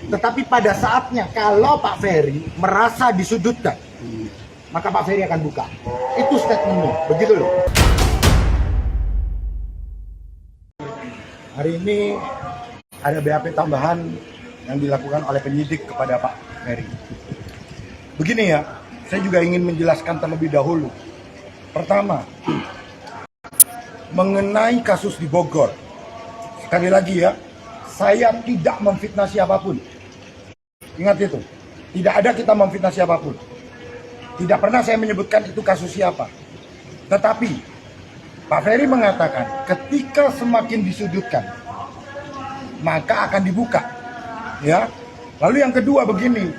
Tetapi pada saatnya kalau Pak Ferry merasa disudutkan, maka Pak Ferry akan buka. Itu statementnya, begitu loh. Hari ini ada BAP tambahan yang dilakukan oleh penyidik kepada Pak Ferry. Begini ya, saya juga ingin menjelaskan terlebih dahulu. Pertama, mengenai kasus di Bogor. Sekali lagi ya, saya tidak memfitnah siapapun. Ingat itu, tidak ada kita memfitnah siapapun. Tidak pernah saya menyebutkan itu kasus siapa. Tetapi, Pak Ferry mengatakan ketika semakin disudutkan, maka akan dibuka. Ya. Lalu yang kedua begini,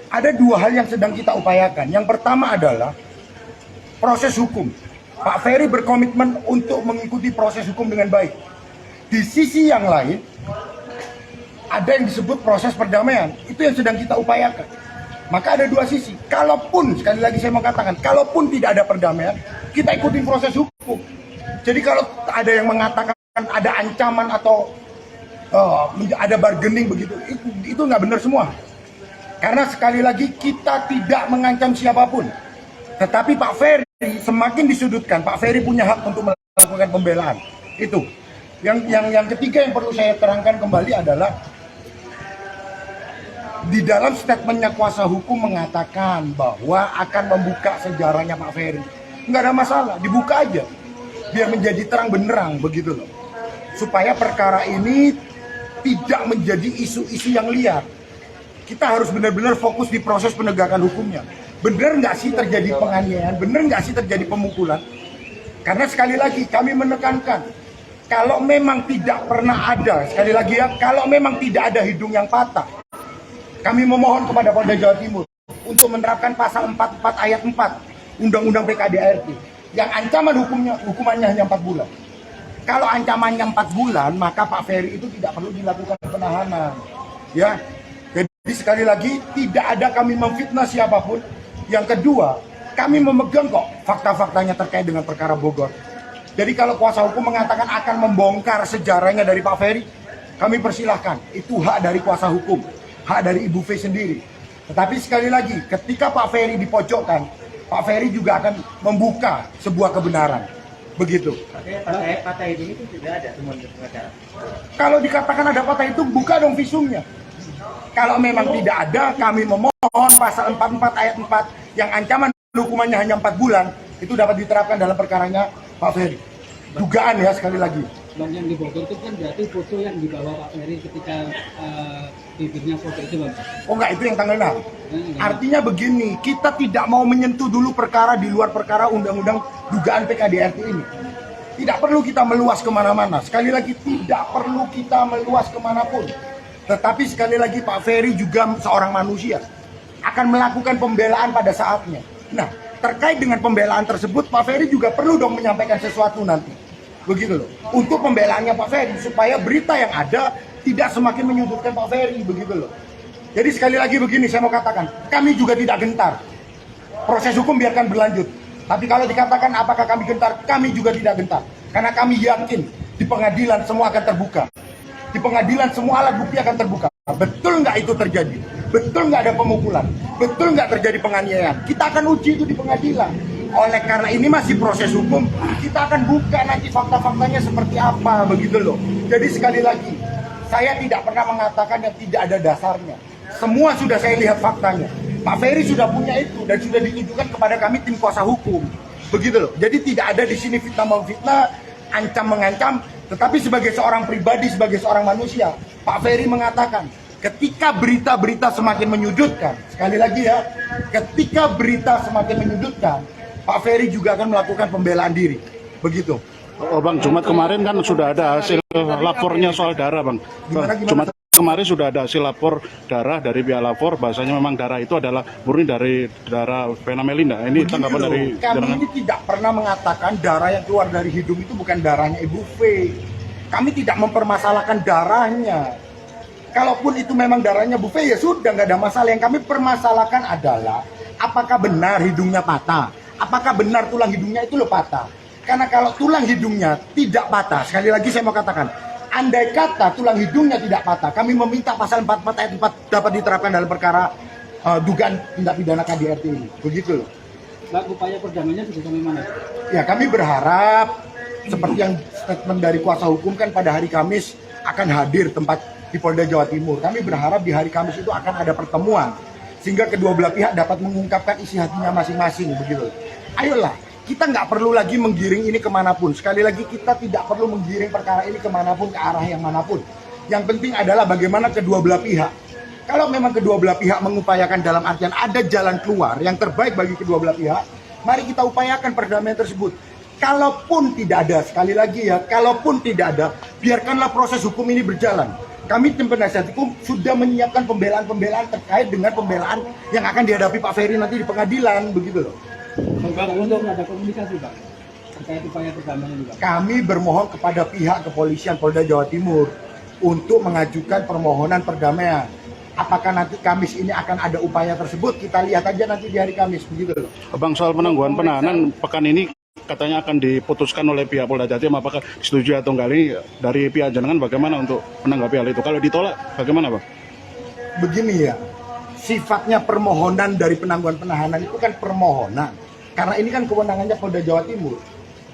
ada dua hal yang sedang kita upayakan. Yang pertama adalah proses hukum. Pak Ferry berkomitmen untuk mengikuti proses hukum dengan baik. Di sisi yang lain, ada yang disebut proses perdamaian. Itu yang sedang kita upayakan. Maka ada dua sisi. Kalaupun, sekali lagi saya mau katakan, kalaupun tidak ada perdamaian, kita ikutin proses hukum. Jadi kalau ada yang mengatakan ada ancaman atau ada bargaining begitu, itu nggak benar semua. Karena sekali lagi kita tidak mengancam siapapun. Tetapi Pak Ferry semakin disudutkan, Pak Ferry punya hak untuk melakukan pembelaan. Itu. Yang ketiga yang perlu saya terangkan kembali adalah di dalam statementnya kuasa hukum mengatakan bahwa akan membuka sejarahnya Pak Ferry. Nggak ada masalah, dibuka aja. Biar menjadi terang benderang begitu loh. Supaya perkara ini tidak menjadi isu-isu yang liar. Kita harus benar-benar fokus di proses penegakan hukumnya. Benar nggak sih terjadi penganiayaan? Benar nggak sih terjadi pemukulan? Karena sekali lagi kami menekankan, kalau memang tidak pernah ada, sekali lagi ya, kalau memang tidak ada hidung yang patah, kami memohon kepada Polda Jawa Timur untuk menerapkan pasal 44 ayat 4 Undang-Undang PKDART yang ancaman hukumannya hanya 4 bulan. Kalau ancamannya 4 bulan, maka Pak Ferry itu tidak perlu dilakukan penahanan. Ya. Jadi sekali lagi tidak ada kami memfitnah siapapun. Yang kedua, kami memegang kok fakta-faktanya terkait dengan perkara Bogor. Jadi kalau kuasa hukum mengatakan akan membongkar sejarahnya dari Pak Ferry, kami persilahkan. Itu hak dari kuasa hukum, hak dari Ibu V sendiri. Tetapi sekali lagi, ketika Pak Ferry dipojokkan, Pak Ferry juga akan membuka sebuah kebenaran. Begitu. Patah hidung itu tidak ada temuan pengacara. Kalau dikatakan ada patah itu, buka dong visumnya. Kalau memang tidak ada, kami memohon pasal 44 ayat 4 yang ancaman hukumannya hanya 4 bulan, itu dapat diterapkan dalam perkaranya Pak Ferry. Dugaan ya, sekali lagi. Bang, yang di Bogor itu kan berarti foto yang dibawa Pak Ferry ketika bibirnya foto itu, Bang? Oh enggak, itu yang tanggal 6. Artinya begini, kita tidak mau menyentuh dulu perkara di luar perkara undang-undang dugaan PKDART ini. Tidak perlu kita meluas kemana-mana. Sekali lagi, tidak perlu kita meluas kemanapun. Tetapi sekali lagi Pak Ferry juga seorang manusia, akan melakukan pembelaan pada saatnya. Nah, terkait dengan pembelaan tersebut, Pak Ferry juga perlu dong menyampaikan sesuatu nanti. Begitu loh. Untuk pembelaannya Pak Ferry, supaya berita yang ada tidak semakin menyudutkan Pak Ferry, begitu loh. Jadi sekali lagi begini, saya mau katakan, kami juga tidak gentar. Proses hukum biarkan berlanjut. Tapi kalau dikatakan apakah kami gentar, kami juga tidak gentar. Karena kami yakin di pengadilan semua akan terbuka. Di pengadilan semua alat bukti akan terbuka. Betul nggak itu terjadi? Betul nggak ada pemukulan? Betul nggak terjadi penganiayaan? Kita akan uji itu di pengadilan. Oleh karena ini masih proses hukum, kita akan buka nanti fakta-faktanya seperti apa, begitu loh. Jadi sekali lagi, saya tidak pernah mengatakan yang tidak ada dasarnya. Semua sudah saya lihat faktanya. Pak Ferry sudah punya itu dan sudah ditunjukkan kepada kami tim kuasa hukum. Begitu loh. Jadi tidak ada di sini fitnah-memfitnah, ancam-mengancam. Tetapi sebagai seorang pribadi, sebagai seorang manusia, Pak Ferry mengatakan, ketika berita-berita semakin menyudutkan, sekali lagi ya, ketika berita semakin menyudutkan, Pak Ferry juga akan melakukan pembelaan diri. Begitu. Oh Bang, Jumat kemarin kan sudah ada hasil lapornya soal darah Bang. Gimana? Jumat kemarin sudah ada hasil lapor darah dari pihak lapor, bahasanya memang darah itu adalah murni dari darah Vena Melinda. Ini Begini tanggapan loh, dari kami ini tidak pernah mengatakan darah yang keluar dari hidung itu bukan darahnya Ibu V. Kami tidak mempermasalahkan darahnya. Kalaupun itu memang darahnya Bu V, ya sudah, nggak ada masalah. Yang kami permasalahkan adalah apakah benar hidungnya patah? Apakah benar tulang hidungnya itu loh patah? Karena kalau tulang hidungnya tidak patah, sekali lagi saya mau katakan, Andai kata tulang hidungnya tidak patah, kami meminta pasal 44 ayat 4 dapat diterapkan dalam perkara dugaan tindak pidana KDRT ini. Begitu loh. Pak, upaya perdamaiannya sudah sampai mana? Ya, kami berharap seperti yang statement dari kuasa hukum kan pada hari Kamis akan hadir tempat di Polda Jawa Timur. Kami berharap di hari Kamis itu akan ada pertemuan sehingga kedua belah pihak dapat mengungkapkan isi hatinya masing-masing begitu. Ayolah, kita nggak perlu lagi menggiring ini kemanapun. Sekali lagi kita tidak perlu menggiring perkara ini kemanapun, ke arah yang manapun. Yang penting adalah bagaimana kedua belah pihak. Kalau memang kedua belah pihak mengupayakan dalam artian ada jalan keluar yang terbaik bagi kedua belah pihak, mari kita upayakan perdamaian tersebut. Kalaupun tidak ada, sekali lagi ya, kalaupun tidak ada, biarkanlah proses hukum ini berjalan. Kami tim penasihat hukum sudah menyiapkan pembelaan-pembelaan terkait dengan pembelaan yang akan dihadapi Pak Ferry nanti di pengadilan, begitu loh. Bang, untuk ada komunikasi Pak terkait upaya perdamaian ini Pak. Kami bermohon kepada pihak kepolisian Polda Jawa Timur untuk mengajukan permohonan perdamaian. Apakah nanti Kamis ini akan ada upaya tersebut? Kita lihat aja nanti di hari Kamis, begitu loh. Bang, soal penangguhan penahanan pekan ini katanya akan diputuskan oleh pihak Polda Jatim, apakah setuju atau enggak, ini dari pihak jenengan bagaimana untuk menanggapi hal itu? Kalau ditolak bagaimana Bang? Begini ya, sifatnya permohonan dari penangguhan penahanan itu kan permohonan. Karena ini kan kewenangannya Polda Jawa Timur.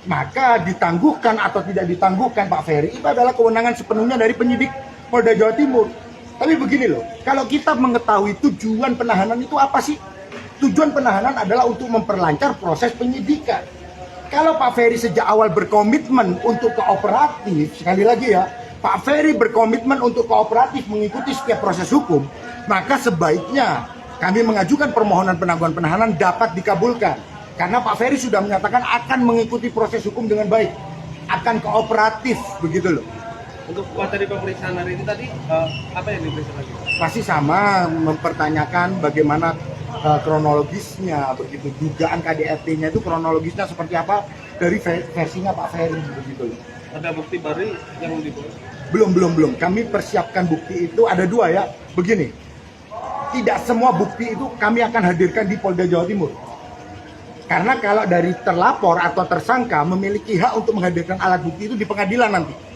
Maka ditangguhkan atau tidak ditangguhkan Pak Ferry itu adalah kewenangan sepenuhnya dari penyidik Polda Jawa Timur. Tapi begini loh, kalau kita mengetahui tujuan penahanan itu apa sih? Tujuan penahanan adalah untuk memperlancar proses penyidikan. Kalau Pak Ferry sejak awal berkomitmen untuk kooperatif, sekali lagi ya, Pak Ferry berkomitmen untuk kooperatif mengikuti setiap proses hukum, maka sebaiknya kami mengajukan permohonan penangguhan penahanan dapat dikabulkan. Karena Pak Ferry sudah menyatakan akan mengikuti proses hukum dengan baik, akan kooperatif, begitu loh. Untuk materi pemeriksaan hari ini tadi, apa yang diperiksa lagi? Masih sama mempertanyakan bagaimana kronologisnya, begitu dugaan KDRT-nya itu kronologisnya seperti apa dari versinya Pak Ferry, begitu loh. Ada bukti baru yang dibawa? Belum. Kami persiapkan bukti itu ada dua ya. Begini, tidak semua bukti itu kami akan hadirkan di Polda Jawa Timur. Karena kalau dari terlapor atau tersangka memiliki hak untuk menghadirkan alat bukti itu di pengadilan nanti.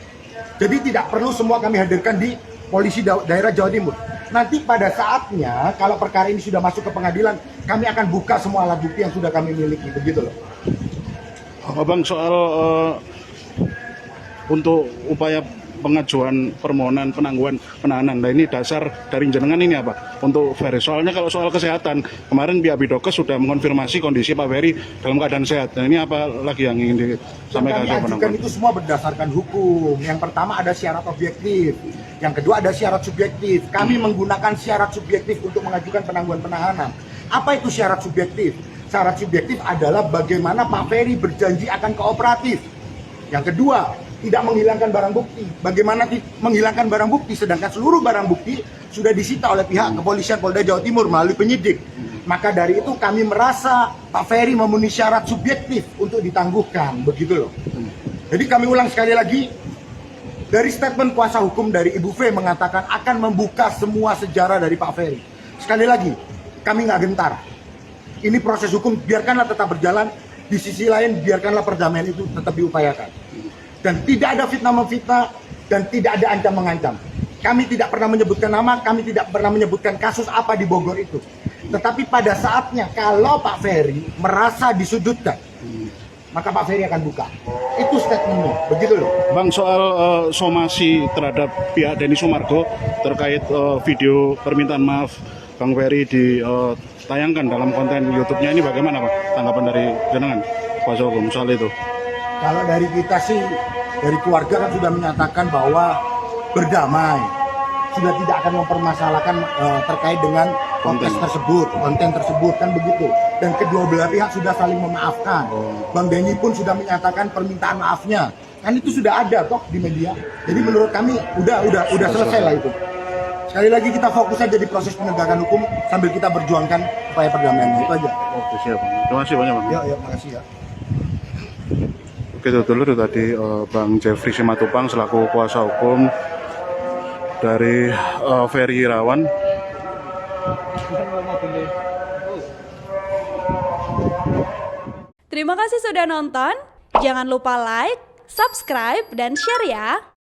Jadi tidak perlu semua kami hadirkan di polisi daerah Jawa Timur. Nanti pada saatnya kalau perkara ini sudah masuk ke pengadilan, kami akan buka semua alat bukti yang sudah kami miliki, begitu loh. Bang, soal untuk upaya pengajuan permohonan penangguhan penahanan, nah ini dasar dari jenengan ini apa untuk Ferry? Soalnya kalau soal kesehatan kemarin pihak Bidokes sudah mengonfirmasi kondisi Pak Ferry dalam keadaan sehat. Nah ini apa lagi yang ingin disampaikan? Yang kami ajukan itu semua berdasarkan hukum. Yang pertama ada syarat objektif, yang kedua ada syarat subjektif. Kami menggunakan syarat subjektif untuk mengajukan penangguhan penahanan. Apa itu syarat subjektif? Syarat subjektif adalah bagaimana Pak Ferry berjanji akan kooperatif. Yang kedua, tidak menghilangkan barang bukti. Bagaimana menghilangkan barang bukti sedangkan seluruh barang bukti sudah disita oleh pihak kepolisian Polda Jawa Timur melalui penyidik. Maka dari itu kami merasa Pak Ferry memenuhi syarat subjektif untuk ditangguhkan, begitu loh. Jadi kami ulang sekali lagi, dari statement kuasa hukum dari Ibu V mengatakan akan membuka semua sejarah dari Pak Ferry. Sekali lagi, kami nggak gentar. Ini proses hukum, biarkanlah tetap berjalan. Di sisi lain, biarkanlah perdamaian itu tetap diupayakan. Dan tidak ada fitnah-memfitnah, dan tidak ada ancam-mengancam. Kami tidak pernah menyebutkan nama, kami tidak pernah menyebutkan kasus apa di Bogor itu. Tetapi pada saatnya, kalau Pak Ferry merasa disudutkan, maka Pak Ferry akan buka. Itu statementnya, begitu loh. Bang, soal somasi terhadap pihak Denny Sumargo terkait video permintaan maaf Bang Ferry ditayangkan dalam konten YouTube-nya, ini bagaimana Pak tanggapan dari jenengan kuasa hukum soal itu? Kalau dari kita sih, dari keluarga kan sudah menyatakan bahwa berdamai, sudah tidak akan mempermasalahkan terkait dengan konten tersebut kan begitu. Dan kedua belah pihak sudah saling memaafkan. Bang Denny pun sudah menyatakan permintaan maafnya. Kan itu sudah ada toh di media. Jadi menurut kami udah selesai lah itu. Sekali lagi kita fokus aja di proses penegakan hukum sambil kita berjuangkan upaya perdamaian, itu aja. Oke, siap. Terima kasih banyak Bang. Ya, makasih ya. Oke, itu dulu tadi Bang Jeffrey Simatupang selaku kuasa hukum dari Ferry Irawan. Terima kasih sudah nonton. Jangan lupa like, subscribe, dan share ya.